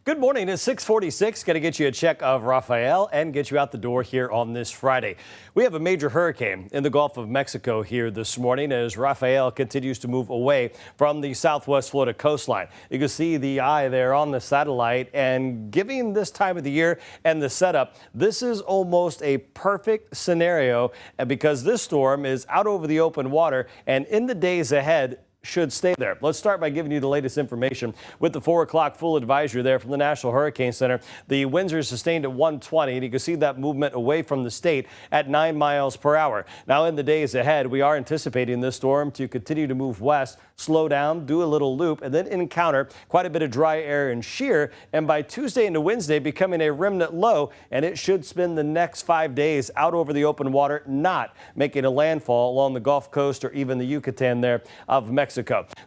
Good morning. It's 6:46. Going to get you a check of Rafael and get you out the door here on this Friday. We have a major hurricane in the Gulf of Mexico here this morning as Rafael continues to move away from the southwest Florida coastline. You can see the eye there on the satellite, and given this time of the year and the setup, this is almost a perfect scenario because this storm is out over the open water and in the days ahead should stay there. Let's start by giving you the latest information with the 4 o'clock full advisory there from the National Hurricane Center. The winds are sustained at 120, and you can see that movement away from the state at 9 miles per hour. Now, in the days ahead, we are anticipating this storm to continue to move west, slow down, do a little loop, and then encounter quite a bit of dry air and shear. And by Tuesday into Wednesday, becoming a remnant low, and it should spend the next 5 days out over the open water, not making a landfall along the Gulf Coast or even the Yucatan there of Mexico.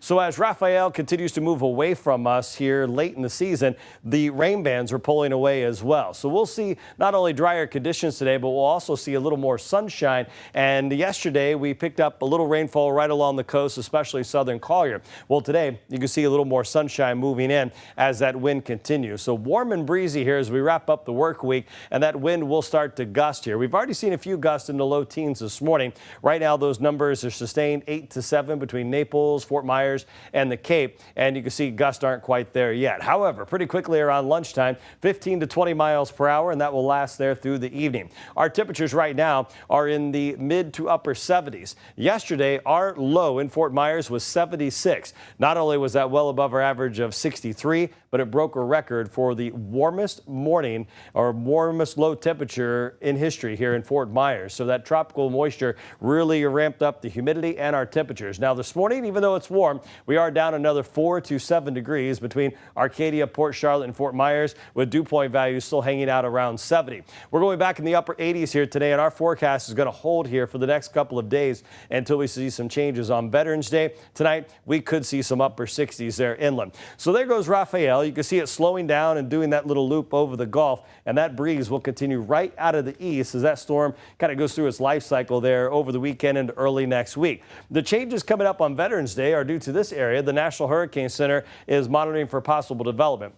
So as Rafael continues to move away from us here late in the season, the rain bands are pulling away as well. So we'll see not only drier conditions today, but we'll also see a little more sunshine. And yesterday we picked up a little rainfall right along the coast, especially southern Collier. Well, today you can see a little more sunshine moving in as that wind continues. So warm and breezy here as we wrap up the work week, and that wind will start to gust here. We've already seen a few gusts in the low teens this morning. Right now those numbers are sustained 8 to 7 between Naples, Fort Myers, and the Cape, and you can see gusts aren't quite there yet. However, pretty quickly around lunchtime, 15 to 20 miles per hour, and that will last there through the evening. Our temperatures right now are in the mid to upper 70s. Yesterday, our low in Fort Myers was 76. Not only was that well above our average of 63, but it broke a record for the warmest morning or warmest low temperature in history here in Fort Myers. So that tropical moisture really ramped up the humidity and our temperatures. Now this morning, even though it's warm, we are down another 4 to 7 degrees between Arcadia, Port Charlotte, and Fort Myers, with dew point values still hanging out around 70. We're going back in the upper 80s here today, and our forecast is going to hold here for the next couple of days until we see some changes on Veterans Day. Tonight, we could see some upper 60s there inland. So there goes Rafael. You can see it slowing down and doing that little loop over the Gulf, and that breeze will continue right out of the east as that storm kind of goes through its life cycle there over the weekend and early next week. The changes coming up on Veterans Day are due to this area. The National Hurricane Center is monitoring for possible development.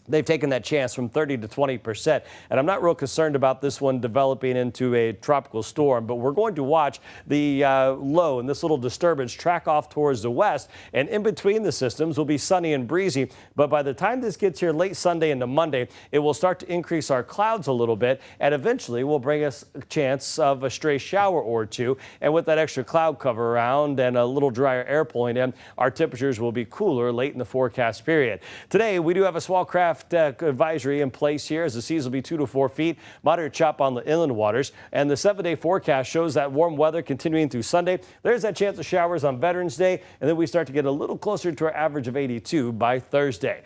They've taken that chance from 30 to 20%. And I'm not real concerned about this one developing into a tropical storm, but we're going to watch the low and this little disturbance track off towards the west. And in between the systems will be sunny and breezy. But by the time this gets here late Sunday into Monday, it will start to increase our clouds a little bit and eventually will bring us a chance of a stray shower or two. And with that extra cloud cover around and a little drier air pulling in, our temperatures will be cooler late in the forecast period. Today, we do have a small craft advisory in place here as the seas will be 2 to 4 feet, moderate chop on the inland waters, and the 7-day forecast shows that warm weather continuing through Sunday. There's that chance of showers on Veterans Day, and then we start to get a little closer to our average of 82 by Thursday.